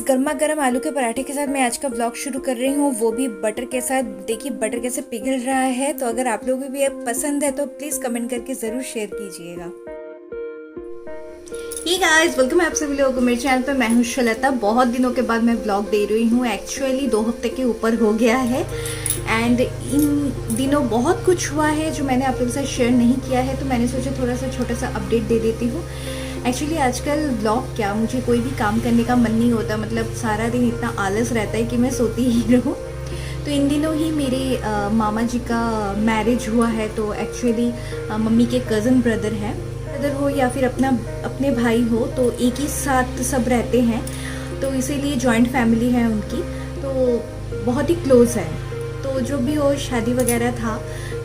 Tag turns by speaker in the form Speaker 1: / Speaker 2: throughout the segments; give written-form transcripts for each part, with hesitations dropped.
Speaker 1: गर्मा गर्म आलू के पराठे के साथ मैं आज का व्लॉग शुरू कर रही हूँ, वो भी बटर के साथ। देखिए बटर कैसे पिघल रहा है। तो अगर आप लोगों को भी ये पसंद है तो प्लीज़ कमेंट करके ज़रूर शेयर कीजिएगा। हे गाइस, वेलकम है आप सभी लोगों को मेरे चैनल पे। मैं हूँ शलता। बहुत दिनों के बाद मैं ब्लॉग दे रही हूँ। एक्चुअली 2 हफ्ते के ऊपर हो गया है एंड इन दिनों बहुत कुछ हुआ है जो मैंने आप लोगों के साथ शेयर नहीं किया है, तो मैंने सोचा थोड़ा सा छोटा सा अपडेट दे देती हूँ। एक्चुअली आजकल ब्लॉग क्या, मुझे कोई भी काम करने का मन नहीं होता। मतलब सारा दिन इतना आलस रहता है कि मैं सोती ही रहूँ। तो इन दिनों ही मेरे मामा जी का मैरिज हुआ है। तो एक्चुअली मम्मी के कज़न ब्रदर हैं, ब्रदर हो या फिर अपने भाई हो, तो एक ही साथ सब रहते हैं। तो इसीलिए जॉइंट फैमिली है उनकी, तो बहुत ही क्लोज है। तो जो भी हो शादी वगैरह था,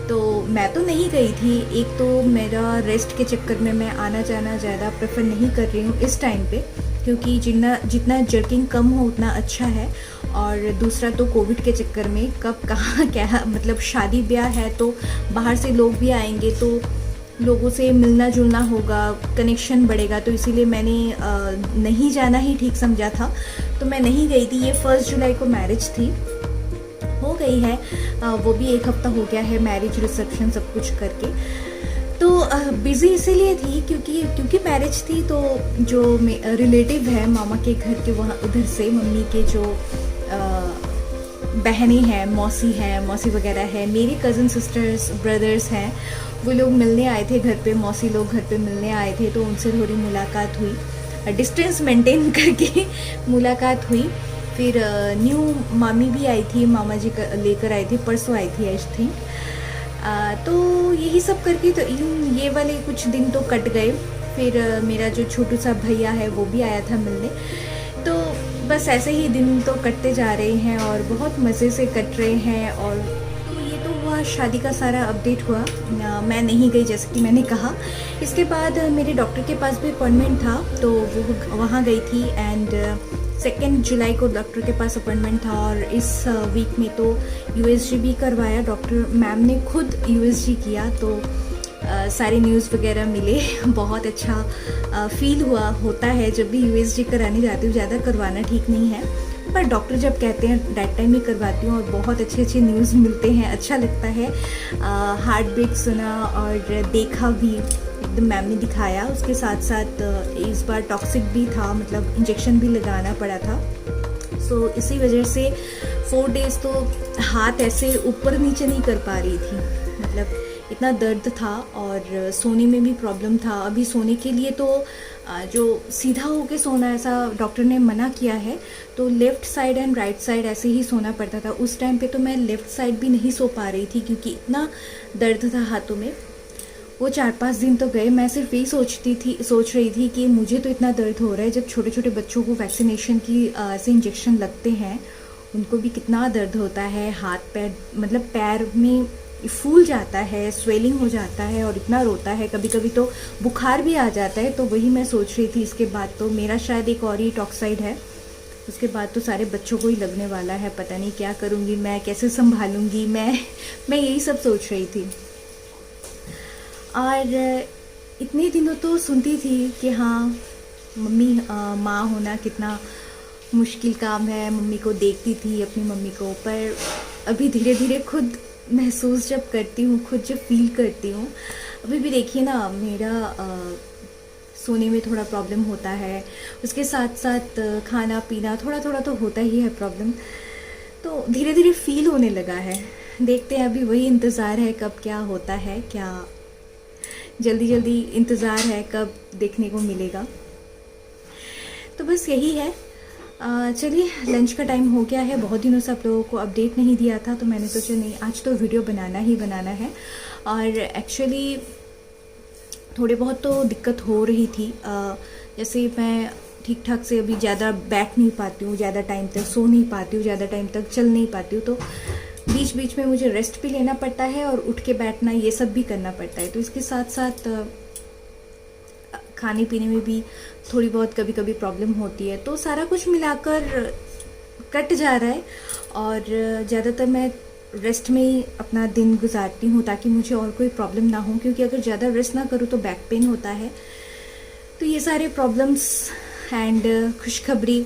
Speaker 1: तो मैं तो नहीं गई थी। एक तो मेरा रेस्ट के चक्कर में मैं आना जाना ज़्यादा प्रेफर नहीं कर रही हूँ इस टाइम पे, क्योंकि जितना जर्किंग कम हो उतना अच्छा है। और दूसरा तो कोविड के चक्कर में कब कहाँ क्या, मतलब शादी ब्याह है तो बाहर से लोग भी आएंगे, तो लोगों से मिलना जुलना होगा, कनेक्शन बढ़ेगा। तो इसीलिए मैंने नहीं जाना ही ठीक समझा था, तो मैं नहीं गई थी। ये 1 जुलाई को मैरिज थी, हो गई है वो भी 1 हफ्ता हो गया है, मैरिज रिसेप्शन सब कुछ करके। तो बिज़ी इसीलिए थी क्योंकि मैरिज थी। तो जो रिलेटिव है मामा के घर के, वहाँ उधर से मम्मी के जो बहनें हैं, मौसी वगैरह है, मेरे कज़न सिस्टर्स ब्रदर्स हैं, वो लोग मिलने आए थे घर पे। मौसी लोग घर पे मिलने आए थे, तो उनसे थोड़ी मुलाकात हुई, डिस्टेंस मेंटेन करके मुलाकात हुई। फिर न्यू मामी भी आई थी, मामा जी लेकर आई थी, परसों आई थी आई थिंक। तो यही सब करके तो ये वाले कुछ दिन तो कट गए। फिर मेरा जो छोटू सा भैया है वो भी आया था मिलने। तो बस ऐसे ही दिन तो कटते जा रहे हैं और बहुत मज़े से कट रहे हैं। और तो ये तो हुआ, शादी का सारा अपडेट हुआ। मैं नहीं गई जैसे कि मैंने कहा। इसके बाद मेरे डॉक्टर के पास भी अपॉइंटमेंट था, तो वो वहाँ गई थी। एंड 2 जुलाई को डॉक्टर के पास अपॉइंटमेंट था। और इस वीक में तो यूएसजी भी करवाया, डॉक्टर मैम ने खुद यूएसजी किया। तो सारे न्यूज़ वगैरह मिले, बहुत अच्छा फील होता है जब भी यूएसजी कराने जाती हूँ। ज़्यादा करवाना ठीक नहीं है, पर डॉक्टर जब कहते हैं दैट टाइम ही करवाती हूँ। और बहुत अच्छे न्यूज़ मिलते हैं, अच्छा लगता है। हार्ट बीट सुना और देखा भी, एकदम मैम ने दिखाया। उसके साथ साथ इस बार टॉक्सिक भी था, मतलब इंजेक्शन भी लगाना पड़ा था। सो इसी वजह से 4 डेज़ तो हाथ ऐसे ऊपर नीचे नहीं कर पा रही थी, मतलब इतना दर्द था। और सोने में भी प्रॉब्लम था। अभी सोने के लिए तो जो सीधा होके सोना, ऐसा डॉक्टर ने मना किया है, तो left side and right side ऐसे ही सोना पड़ता था। उस टाइम पे तो मैं लेफ़्ट साइड भी नहीं सो पा रही थी, क्योंकि इतना दर्द था हाथों में। वो 4-5 दिन तो गए। मैं सिर्फ यही सोच रही थी कि मुझे तो इतना दर्द हो रहा है, जब छोटे छोटे बच्चों को वैक्सीनेशन की ऐसे इंजेक्शन लगते हैं, उनको भी कितना दर्द होता है। हाथ पैर, मतलब पैर में फूल जाता है, स्वेलिंग हो जाता है और इतना रोता है। कभी कभी तो बुखार भी आ जाता है। तो वही मैं सोच रही थी। इसके बाद तो मेरा शायद एक और ही टॉक्साइड है, उसके बाद तो सारे बच्चों को ही लगने वाला है। पता नहीं क्या करूँगी मैं, कैसे संभालूँगी मैं यही सब सोच रही थी। और इतने दिनों तो सुनती थी कि हाँ मम्मी, माँ होना कितना मुश्किल काम है। मम्मी को देखती थी, अपनी मम्मी को, पर अभी धीरे धीरे खुद महसूस जब करती हूँ, खुद जब फील करती हूँ। अभी भी देखिए ना, मेरा सोने में थोड़ा प्रॉब्लम होता है, उसके साथ साथ खाना पीना थोड़ा थोड़ा तो होता ही है प्रॉब्लम। तो धीरे धीरे फील होने लगा है। देखते हैं, अभी वही इंतज़ार है कब क्या होता है, क्या जल्दी जल्दी इंतज़ार है कब देखने को मिलेगा। तो बस यही है। चलिए, लंच का टाइम हो गया है। बहुत दिनों से आप लोगों को अपडेट नहीं दिया था, तो मैंने सोचा नहीं, आज तो वीडियो बनाना ही बनाना है। और एक्चुअली थोड़े बहुत तो दिक्कत हो रही थी। जैसे मैं ठीक ठाक से अभी ज़्यादा बैठ नहीं पाती हूँ, ज़्यादा टाइम तक सो नहीं पाती हूँ, ज़्यादा टाइम तक चल नहीं पाती हूँ। तो बीच बीच में मुझे रेस्ट भी लेना पड़ता है और उठ के बैठना, ये सब भी करना पड़ता है। तो इसके साथ साथ खाने पीने में भी थोड़ी बहुत कभी कभी प्रॉब्लम होती है। तो सारा कुछ मिलाकर कट जा रहा है। और ज़्यादातर मैं रेस्ट में ही अपना दिन गुजारती हूँ, ताकि मुझे और कोई प्रॉब्लम ना हो। क्योंकि अगर ज़्यादा रेस्ट ना करूँ तो बैक पेन होता है। तो ये सारे प्रॉब्लम्स एंड खुशखबरी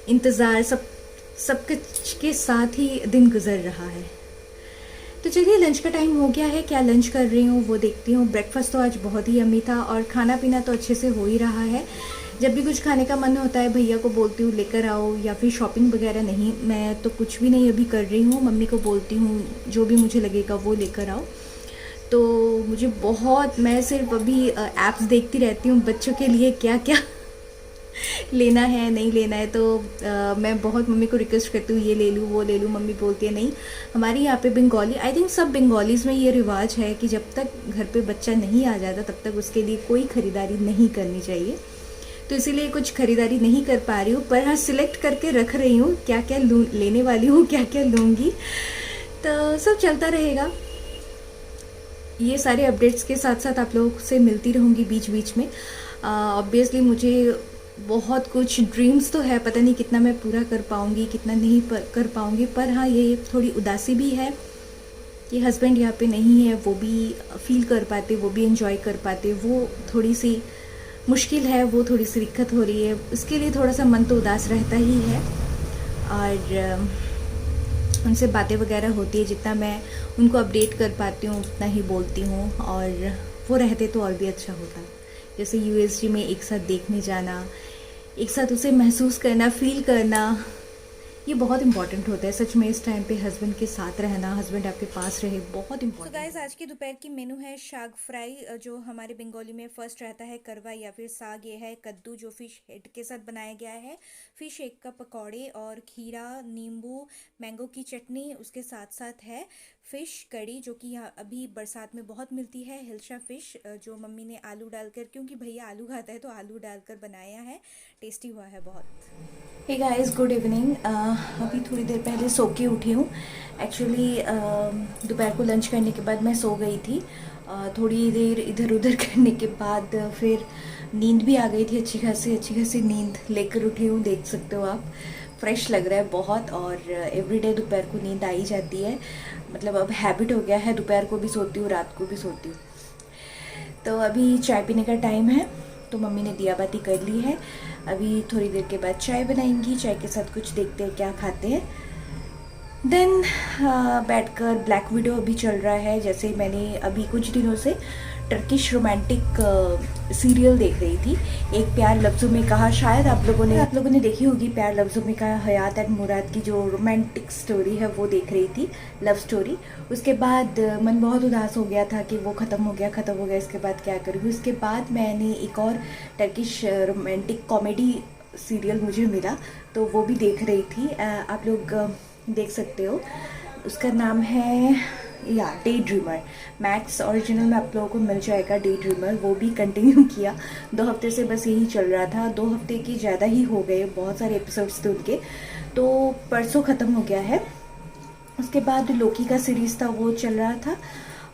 Speaker 1: इंतज़ार सब कुछ के साथ ही दिन गुजर रहा है। तो चलिए लंच का टाइम हो गया है, क्या लंच कर रही हूँ वो देखती हूँ। ब्रेकफास्ट तो आज बहुत ही यम्मी था और खाना पीना तो अच्छे से हो ही रहा है। जब भी कुछ खाने का मन होता है भैया को बोलती हूँ लेकर आओ, या फिर शॉपिंग वगैरह नहीं, मैं तो कुछ भी नहीं अभी कर रही हूँ, मम्मी को बोलती हूँ जो भी मुझे लगेगा वो लेकर आओ। तो मुझे बहुत, मैं सिर्फ अभी ऐप्स देखती रहती हूँ बच्चों के लिए क्या क्या लेना है नहीं लेना है। तो मैं बहुत मम्मी को रिक्वेस्ट करती हूँ ये ले लूँ वो ले लूँ, मम्मी बोलती है नहीं। हमारे यहाँ पे बंगाली, आई थिंक सब बंगालीज़ में ये रिवाज है कि जब तक घर पे बच्चा नहीं आ जाता तब तक उसके लिए कोई ख़रीदारी नहीं करनी चाहिए। तो इसीलिए कुछ ख़रीदारी नहीं कर पा रही हूँ, पर हाँ सिलेक्ट करके रख रही हूँ क्या क्या लेने वाली हूँ, क्या क्या लूँगी। तो सब चलता रहेगा, ये सारे अपडेट्स के साथ साथ आप लोगों से मिलती रहूँगी बीच बीच में। ऑब्वियसली मुझे बहुत कुछ ड्रीम्स तो है, पता नहीं कितना मैं पूरा कर पाऊँगी कितना नहीं कर पाऊँगी। पर हाँ ये थोड़ी उदासी भी है कि हस्बैंड यहाँ पे नहीं है, वो भी फील कर पाते, वो भी एंजॉय कर पाते, वो थोड़ी सी मुश्किल है, वो थोड़ी सी दिक्कत हो रही है, उसके लिए थोड़ा सा मन तो उदास रहता ही है। और उनसे बातें वगैरह होती है, जितना मैं उनको अपडेट कर पाती हूँ उतना ही बोलती हूँ, और वो रहते तो और भी अच्छा होता। जैसे यूएसजी में एक साथ देखने जाना, एक साथ उसे महसूस करना, फील करना, ये बहुत इंपॉर्टेंट होता है सच में। इस टाइम पे हस्बैंड के साथ रहना, हस्बैंड आपके पास रहे, बहुत इंपॉर्टेंट। तो गाइस आज की दोपहर की मेनू है शाग फ्राई, जो हमारे बंगाली में फर्स्ट रहता है करवा या फिर साग। ये है कद्दू जो फिश हेड के साथ बनाया गया है, फिश एक का पकौड़े और खीरा नींबू मैंगो की चटनी। उसके साथ साथ है फ़िश कड़ी जो कि यहाँ अभी बरसात में बहुत मिलती है, हिल्सा फ़िश, जो मम्मी ने आलू डालकर, क्योंकि भैया आलू खाता है तो आलू डालकर बनाया है, टेस्टी हुआ है बहुत। Hey guys good evening. अभी थोड़ी देर पहले सो के उठी हूँ। एक्चुअली दोपहर को लंच करने के बाद मैं सो गई थी, थोड़ी देर इधर उधर करने के बाद फिर नींद भी आ गई थी, अच्छी खासी नींद लेकर उठी हूँ, देख सकते हो आप। फ्रेश लग रहा है बहुत, और एवरीडे दोपहर को नींद आ ही जाती है, मतलब अब हैबिट हो गया है, दोपहर को भी सोती हूँ रात को भी सोती हूँ। तो अभी चाय पीने का टाइम है, तो मम्मी ने दिया बाती कर ली है, अभी थोड़ी देर के बाद चाय बनाएंगी, चाय के साथ कुछ देखते हैं क्या खाते हैं। देन बैठकर ब्लैक विडो अभी चल रहा है, जैसे मैंने अभी कुछ दिनों से टर्किश रोमांटिक सीरियल देख रही थी, एक प्यार लफ्ज़ों में कहा, शायद आप लोगों ने देखी होगी प्यार लफ्ज़ों में कहा। हयात एंड मुराद की जो रोमांटिक स्टोरी है वो देख रही थी, लव स्टोरी। उसके बाद मन बहुत उदास हो गया था कि वो ख़त्म हो गया, इसके बाद क्या करूँगी। उसके बाद मैंने एक और टर्किश रोमांटिक कॉमेडी सीरियल मुझे मिला, तो वो भी देख रही थी, आप लोग देख सकते हो। उसका नाम है या डे ड्रीमर, मैक्स ओरिजिनल में आप लोगों को मिल जाएगा डे ड्रीमर। वो भी कंटिन्यू किया, 2 हफ्ते से बस यही चल रहा था, 2 हफ्ते की ज़्यादा ही हो गए, बहुत सारे एपिसोड्स थे उनके, तो परसों ख़त्म हो गया है। उसके बाद लोकी का सीरीज़ था वो चल रहा था,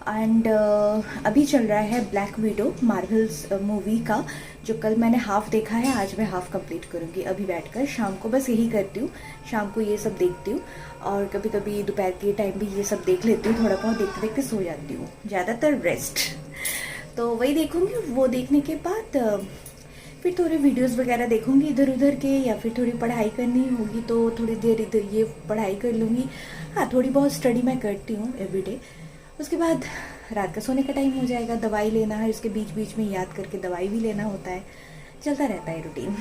Speaker 1: एंड अभी चल रहा है ब्लैक विडो मार्वल्स मूवी का, जो कल मैंने हाफ देखा है, आज मैं हाफ कंप्लीट करूँगी अभी बैठकर। शाम को बस यही करती हूँ, शाम को ये सब देखती हूँ, और कभी कभी दोपहर के टाइम भी ये सब देख लेती हूँ, थोड़ा बहुत देखते देखते सो जाती हूँ, ज़्यादातर रेस्ट। तो वही देखूँगी, वो देखने के बाद फिर थोड़े वीडियोस वगैरह देखूँगी इधर उधर के, या फिर थोड़ी पढ़ाई करनी होगी तो थोड़ी देर इधर ये पढ़ाई कर लूँगी। हाँ थोड़ी बहुत स्टडी मैं करती हूँ एवरीडे। उसके बाद रात का सोने का टाइम हो जाएगा, दवाई लेना है, उसके बीच बीच में याद करके दवाई भी लेना होता है, चलता रहता है रूटीन।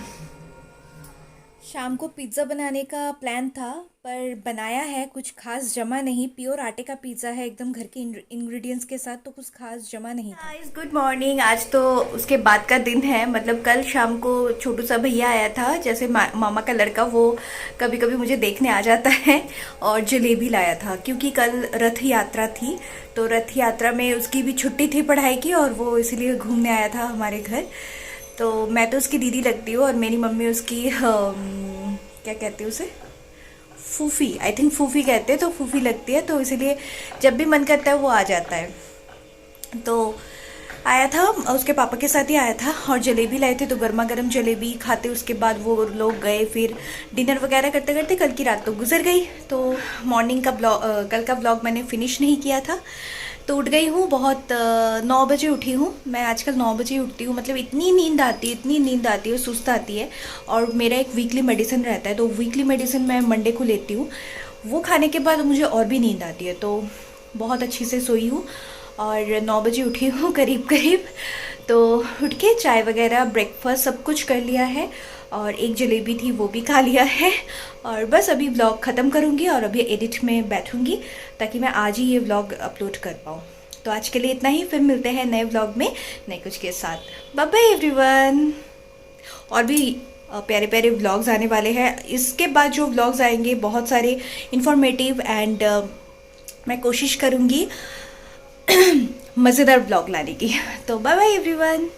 Speaker 1: शाम को पिज़्ज़ा बनाने का प्लान था, पर बनाया है कुछ खास जमा नहीं, प्योर आटे का पिज़्ज़ा है एकदम घर के इंग्रेडिएंट्स के साथ, तो कुछ खास जमा नहीं था। गाइस गुड मॉर्निंग, आज तो उसके बाद का दिन है, मतलब कल शाम को छोटू सा भैया आया था, जैसे मामा का लड़का, वो कभी कभी मुझे देखने आ जाता है, और जलेबी लाया था, क्योंकि कल रथ यात्रा थी, तो रथ यात्रा में उसकी भी छुट्टी थी पढ़ाई की, और वो इसीलिए घूमने आया था हमारे घर। तो मैं तो उसकी दीदी लगती हूँ, और मेरी मम्मी उसकी क्या कहती है उसे, फूफी, आई थिंक फूफी कहते हैं, तो फूफी लगती है, तो इसीलिए जब भी मन करता है वो आ जाता है। तो आया था, उसके पापा के साथ ही आया था और जलेबी लाए थे, तो गर्मा गर्म जलेबी खाते उसके बाद वो लोग गए। फिर डिनर वगैरह करते करते कल की रात तो गुजर गई। तो मॉर्निंग का ब्लॉग, कल का ब्लॉग मैंने फिनिश नहीं किया था, तो उठ गई हूँ बहुत 9 बजे उठी हूँ मैं। आजकल 9 बजे उठती हूँ, मतलब इतनी नींद आती है, इतनी नींद आती है, सुस्त आती है। और मेरा एक वीकली मेडिसिन रहता है, तो वीकली मेडिसिन मैं मंडे को लेती हूँ। वो खाने के बाद मुझे और भी नींद आती है, तो बहुत अच्छी से सोई हूँ और 9 बजे उठी हूँ करीब करीब। तो उठ के चाय वगैरह ब्रेकफास्ट सब कुछ कर लिया है और एक जलेबी थी वो भी खा लिया है। और बस अभी व्लॉग ख़त्म करूँगी और अभी एडिट में बैठूँगी ताकि मैं आज ही ये व्लॉग अपलोड कर पाऊँ। तो आज के लिए इतना ही, फिर मिलते हैं नए व्लॉग में नए कुछ के साथ। Bye bye everyone. और भी प्यारे प्यारे व्लॉग्स आने वाले हैं। इसके बाद जो व्लॉग्स आएंगे बहुत सारे इंफॉर्मेटिव एंड मैं कोशिश करूँगी मज़ेदार ब्लॉग लाने की। तो बाय बाय एवरीवन।